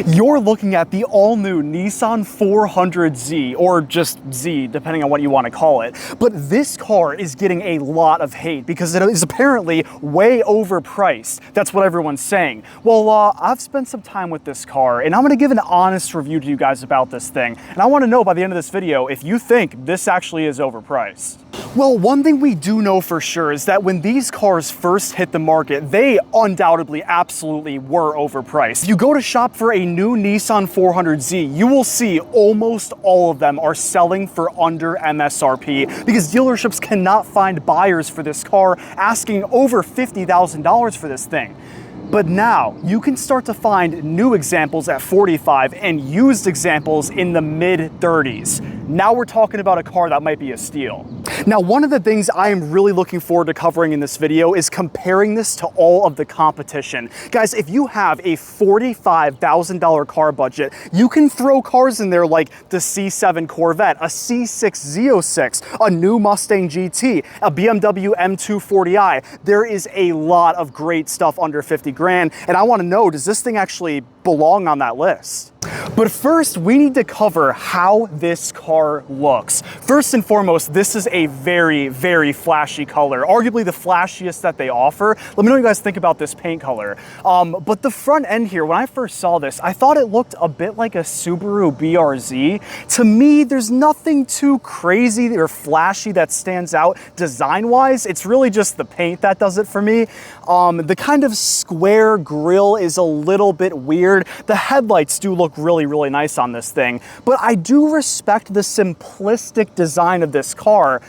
You're looking at the all-new Nissan 400Z, or just Z, depending on what you want to call it. But this car is getting a lot of hate because it is apparently way overpriced. That's what everyone's saying. Well, I've spent some time with this car, and I'm going to give an honest review to you guys about this thing. And I want to know by the end of this video if you think this actually is overpriced. Well, one thing we do know for sure is that when these cars first hit the market, they undoubtedly absolutely were overpriced. If you go to shop for a new Nissan 400Z, you will see almost all of them are selling for under MSRP because dealerships cannot find buyers for this car, asking over $50,000 for this thing. But now you can start to find new examples at 45 and used examples in the mid-30s. Now we're talking about a car that might be a steal. Now, one of the things I am really looking forward to covering in this video is comparing this to all of the competition. Guys, if you have a $45,000 car budget, you can throw cars in there like the C7 Corvette, a C6 Z06, a new Mustang GT, a BMW M240i. There is a lot of great stuff under 50 grand, and I want to know, does this thing actually belong on that list? But first, we need to cover how this car looks. First and foremost, this is a very, very flashy color, arguably the flashiest that they offer. Let me know what you guys think about this paint color. But the front end here, when I first saw this, I thought it looked a bit like a Subaru BRZ. To me, there's nothing too crazy or flashy that stands out design-wise. It's really just the paint that does it for me. The kind of square grille is a little bit weird. The headlights do look really, really nice on this thing, but I do respect the simplistic design of this car.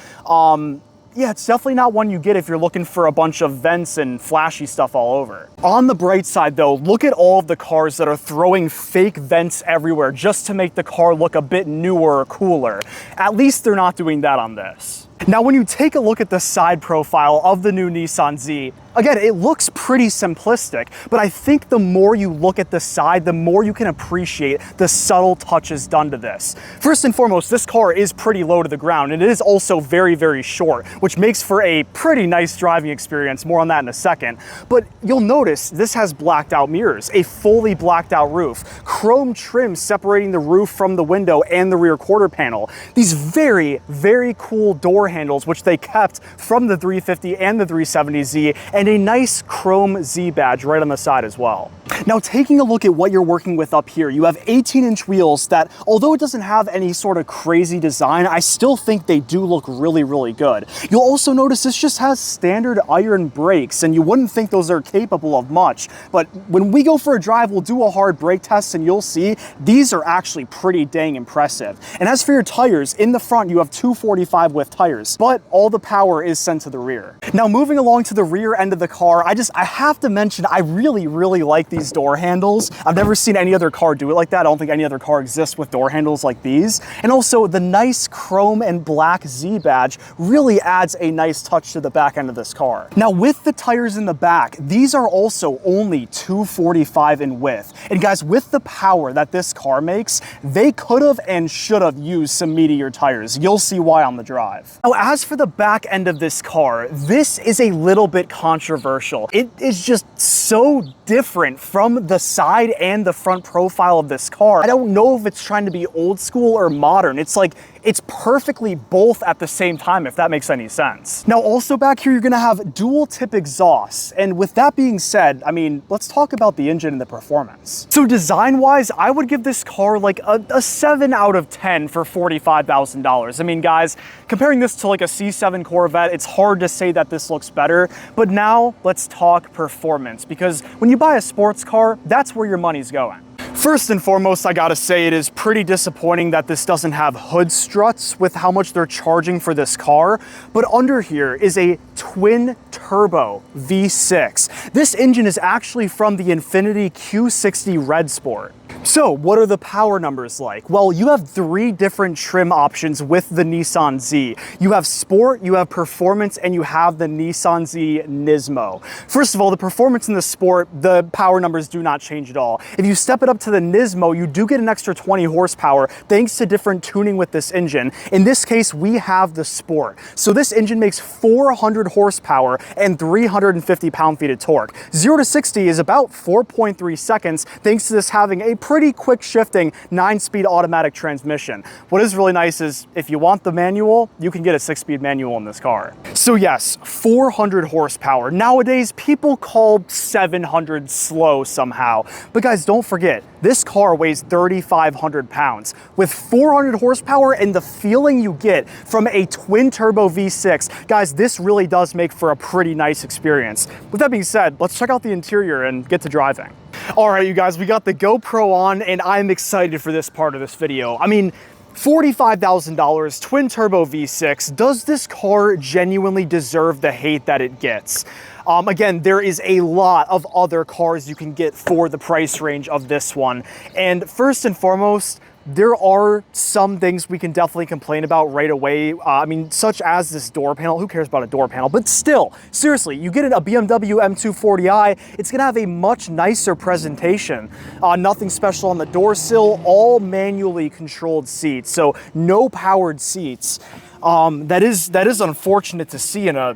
Yeah, it's definitely not one you get if you're looking for a bunch of vents and flashy stuff all over. On the bright side though, look at all of the cars that are throwing fake vents everywhere just to make the car look a bit newer or cooler. At least they're not doing that on this. Now, when you take a look at the side profile of the new Nissan Z, again, it looks pretty simplistic, but I think the more you look at the side, the more you can appreciate the subtle touches done to this. First and foremost, this car is pretty low to the ground, and it is also very, very short, which makes for a pretty nice driving experience. More on that in a second. But you'll notice this has blacked out mirrors, a fully blacked out roof, chrome trim separating the roof from the window and the rear quarter panel. These very, very cool door handles, which they kept from the 350 and the 370Z, and a nice chrome Z badge right on the side as well. Now, taking a look at what you're working with up here, you have 18-inch wheels that, although it doesn't have any sort of crazy design, I still think they do look really, really good. You'll also notice this just has standard iron brakes, and you wouldn't think those are capable of much, but when we go for a drive, we'll do a hard brake test, and you'll see these are actually pretty dang impressive. And as for your tires, in the front, you have 245 width tires, but all the power is sent to the rear. Now, moving along to the rear end of the car, I have to mention, I really, really like these door handles. I've never seen any other car do it like that. I don't think any other car exists with door handles like these. And also the nice chrome and black Z badge really adds a nice touch to the back end of this car. Now, with the tires in the back, these are also only 245 in width. And guys, with the power that this car makes, they could have and should have used some meatier tires. You'll see why on the drive. Now, as for the back end of this car, this is a little bit controversial. It is just so different from the side and the front profile of this car. I don't know if it's trying to be old school or modern. It's like, it's perfectly both at the same time, if that makes any sense. Now, also back here, you're gonna have dual tip exhausts. And with that being said, I mean, let's talk about the engine and the performance. So design-wise, I would give this car like a 7 out of 10 for $45,000. I mean, guys, comparing this to like a C7 Corvette, it's hard to say that this looks better. But now let's talk performance, because when you buy a sports car, that's where your money's going. First and foremost, I gotta say it is pretty disappointing that this doesn't have hood struts with how much they're charging for this car, but under here is a twin turbo V6. This engine is actually from the Infiniti Q60 Red Sport. So what are the power numbers like? Well, you have 3 different trim options with the Nissan Z. You have Sport, you have Performance, and you have the Nissan Z Nismo. First of all, the Performance in the Sport, the power numbers do not change at all. If you step it up to the Nismo, you do get an extra 20 horsepower thanks to different tuning with this engine. In this case, we have the Sport. So this engine makes 400 horsepower and 350 pound-feet of torque. 0 to 60 is about 4.3 seconds thanks to this having a pretty pretty quick shifting 9-speed automatic transmission. What is really nice is if you want the manual, you can get a 6-speed manual in this car. So yes, 400 horsepower. Nowadays, people call 700 slow somehow. But guys, don't forget, this car weighs 3,500 pounds. With 400 horsepower and the feeling you get from a twin-turbo V6, guys, this really does make for a pretty nice experience. With that being said, let's check out the interior and get to driving. All right, you guys, we got the GoPro on, and I'm excited for this part of this video. I mean, $45,000, twin-turbo V6. Does this car genuinely deserve the hate that it gets? Again, there is a lot of other cars you can get for the price range of this one. And first and foremost, there are some things we can definitely complain about right away. I mean, such as this door panel. Who cares about a door panel? But still, seriously, you get a BMW M240i, it's gonna have a much nicer presentation. Nothing special on the door sill, all manually controlled seats, so no powered seats. That is unfortunate to see in a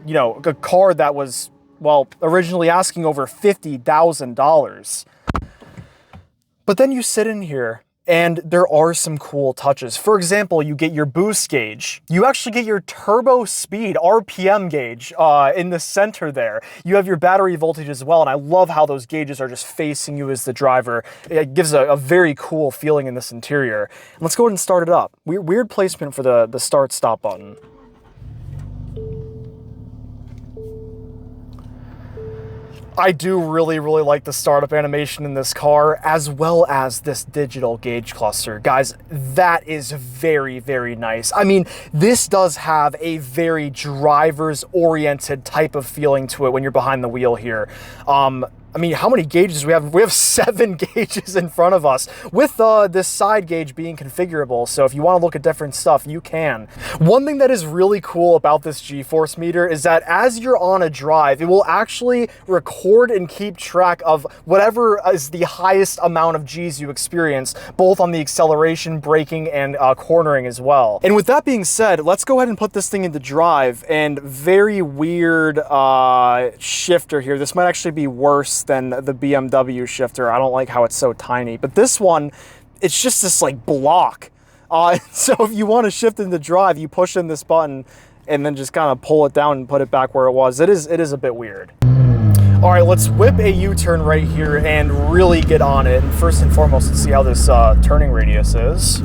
car that was, well, originally asking over $50,000. But then you sit in here, and there are some cool touches. For example, you get your boost gauge. You actually get your turbo speed RPM gauge in the center there. You have your battery voltage as well, and I love how those gauges are just facing you as the driver. It gives a very cool feeling in this interior. And let's go ahead and start it up. Weird placement for the start-stop button. I do really like the startup animation in this car, as well as this digital gauge cluster. Guys, that is very nice. I mean, this does have a very driver's-oriented type of feeling to it when you're behind the wheel here. I mean, how many gauges do we have? We have 7 gauges in front of us, with this side gauge being configurable. So if you want to look at different stuff, you can. One thing that is really cool about this G-force meter is that as you're on a drive, it will actually record and keep track of whatever is the highest amount of G's you experience, both on the acceleration, braking, and cornering as well. And with that being said, let's go ahead and put this thing into drive. And very weird shifter here. This might actually be worse than the BMW shifter. I don't like how it's so tiny, but this one, it's just this like block. So if you want to shift into drive, you push in this button and then just kind of pull it down and put it back where it was. It is a bit weird. All right, let's whip a U-turn right here and really get on it. And first and foremost, let's see how this turning radius is.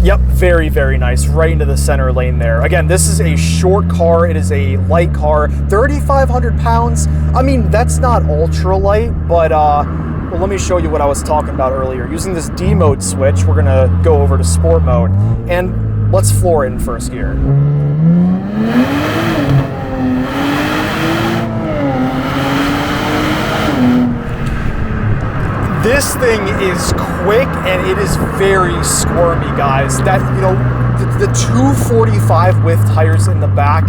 Yep, very nice, right into the center lane there. Again, this is a short car, it is a light car, 3,500 pounds. I mean, that's not ultra light, but well, let me show you what I was talking about earlier. Using this D mode switch, we're gonna go over to sport mode, and let's floor it in first gear. This thing is quick and it is very squirmy, guys. That, the 245 width tires in the back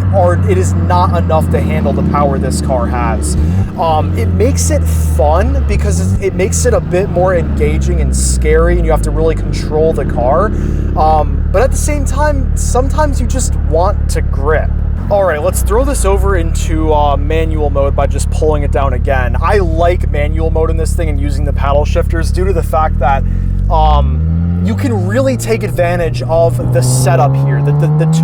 it is not enough to handle the power this car has. It makes it fun because it makes it a bit more engaging and scary, and you have to really control the car. But at the same time, sometimes you just want to grip. All right, let's throw this over into manual mode by just pulling it down again. I like manual mode in this thing and using the paddle shifters due to the fact that you can really take advantage of the setup here, the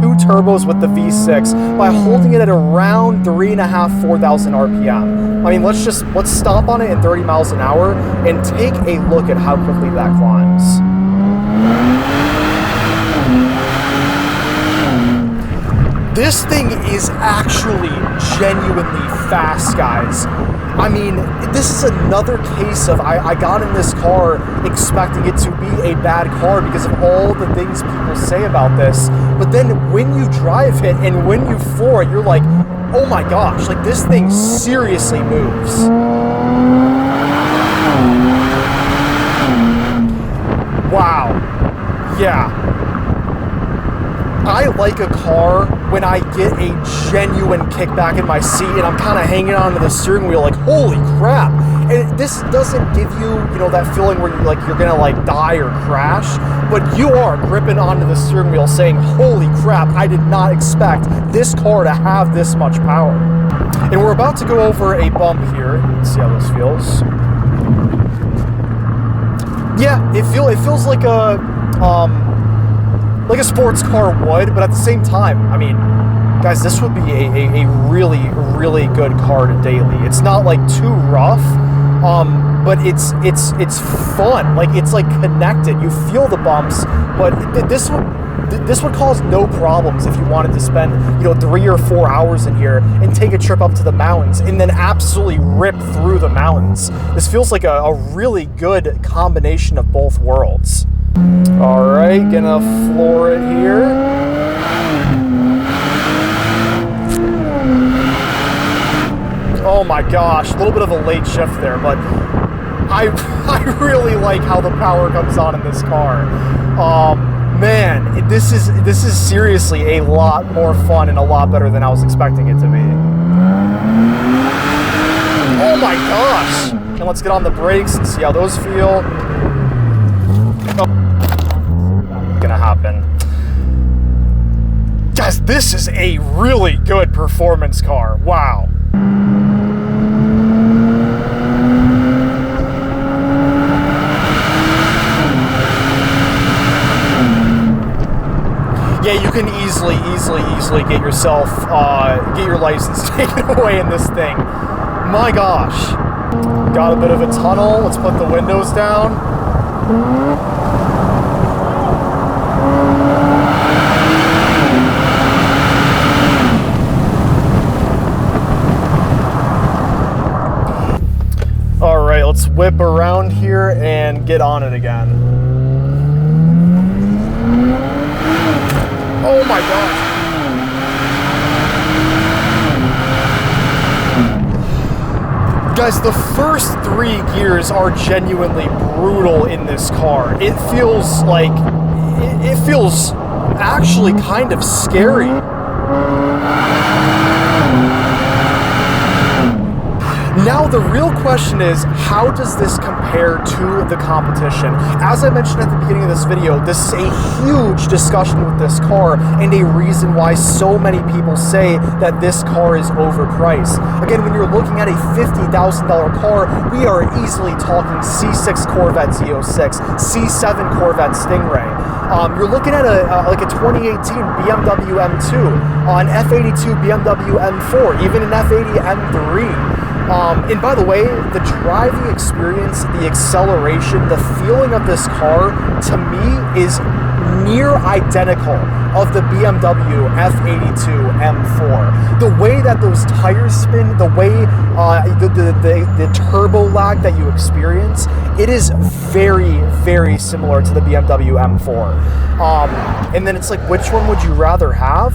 2 turbos with the V6 by holding it at around 3,500, 4,000 RPM. I mean, let's stop on it at 30 miles an hour and take a look at how quickly that climbs. This thing is actually genuinely fast, guys. I mean, this is another case of I got in this car expecting it to be a bad car because of all the things people say about this. But then when you drive it and when you floor it, you're like, oh my gosh, like this thing seriously moves. Wow. Yeah. I like a car when I get a genuine kickback in my seat and I'm kind of hanging onto the steering wheel like, holy crap. And this doesn't give you, that feeling where you're gonna like die or crash, but you are gripping onto the steering wheel saying, holy crap, I did not expect this car to have this much power. And we're about to go over a bump here. Let's see how this feels. Yeah, it feels like a sports car would, but at the same time, I mean, guys, this would be a really, really good car to daily. It's not like too rough, but it's fun. Like, it's like connected. You feel the bumps, but this would cause no problems if you wanted to spend, 3 or 4 hours in here and take a trip up to the mountains and then absolutely rip through the mountains. This feels like a really good combination of both worlds. All right, gonna floor it here. Oh my gosh, a little bit of a late shift there, but I really like how the power comes on in this car. Man, this is seriously a lot more fun and a lot better than I was expecting it to be. Oh my gosh! And let's get on the brakes and see how those feel. Oh, gonna happen. Guys, this is a really good performance car. Wow. Yeah, you can easily get yourself, get your license taken away in this thing. My gosh. Got a bit of a tunnel. Let's put the windows down. All right, let's whip around here and get on it again. Oh my gosh. Guys, the first 3 gears are genuinely brutal in this car. It feels like, it feels actually kind of scary. Now, the real question is, how does this compare to the competition? As I mentioned at the beginning of this video, this is a huge discussion with this car and a reason why so many people say that this car is overpriced. Again, when you're looking at a $50,000 car, we are easily talking C6 Corvette Z06, C7 Corvette Stingray. You're looking at like a 2018 BMW M2, an F82 BMW M4, even an F80 M3. And by the way, the driving experience, the acceleration, the feeling of this car, to me, is near identical of the BMW F82 M4. The way that those tires spin, the way the turbo lag that you experience, it is very, very similar to the BMW M4. And then it's like, which one would you rather have?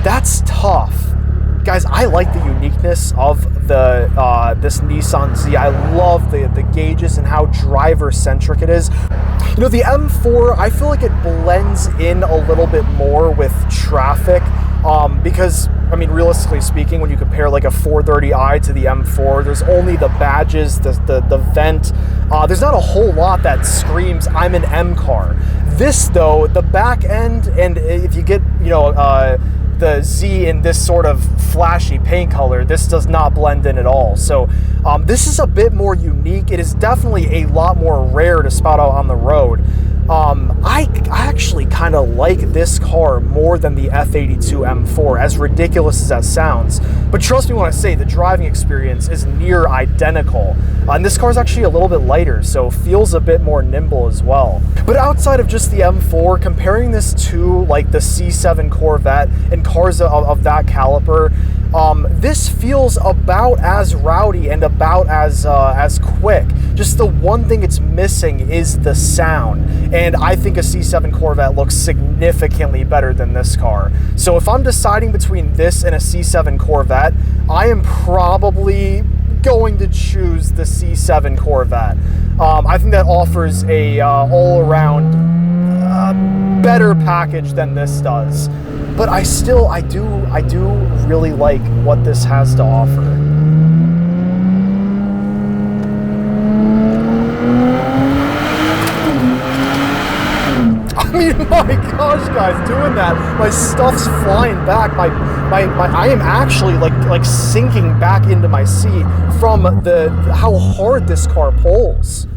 That's tough. Guys, I like the uniqueness of this Nissan Z. I love the gauges and how driver-centric it is. The M4, I feel like it blends in a little bit more with traffic because, I mean, realistically speaking, when you compare like a 430i to the M4, there's only the badges, the vent. There's not a whole lot that screams, I'm an M car. This, though, the back end, and if you get, the Z in this sort of flashy paint color, this does not blend in at all. So this is a bit more unique. It is definitely a lot more rare to spot out on the road. I actually kind of like this car more than the F82 M4, as ridiculous as that sounds. But trust me when I say the driving experience is near identical. And this car is actually a little bit lighter, so feels a bit more nimble as well. But outside of just the M4, comparing this to like the C7 Corvette and cars of that caliber, this feels about as rowdy and about as quick. Just the one thing it's missing is the sound. And I think a C7 Corvette looks significantly better than this car. So if I'm deciding between this and a C7 Corvette, I am probably going to choose the C7 Corvette. I think that offers a all-around better package than this does. But I do really like what this has to offer. I mean, my gosh, guys, doing that, my stuff's flying back. I am actually like sinking back into my seat from how hard this car pulls.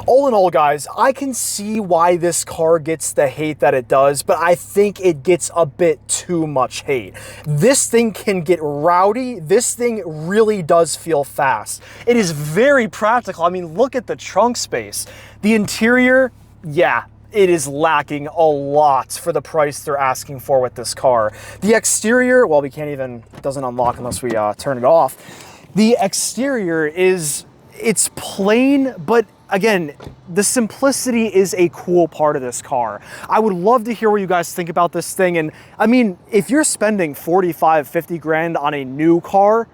All in all, guys, I can see why this car gets the hate that it does, but I think it gets a bit too much hate. This thing can get rowdy. This thing really does feel fast. It is very practical. I mean, look at the trunk space. The interior, yeah, it is lacking a lot for the price they're asking for with this car. The exterior, well, we can't even, it doesn't unlock unless we turn it off. The exterior it's plain, but again, the simplicity is a cool part of this car. I would love to hear what you guys think about this thing. And I mean, if you're spending 45, 50 grand on a new car,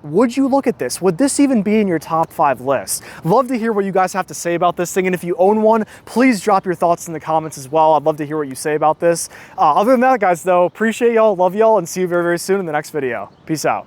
would you look at this? Would this even be in your top 5 list? Love to hear what you guys have to say about this thing. And if you own one, please drop your thoughts in the comments as well. I'd love to hear what you say about this. Other than that, guys, though, appreciate y'all, love y'all, and see you very, very soon in the next video. Peace out.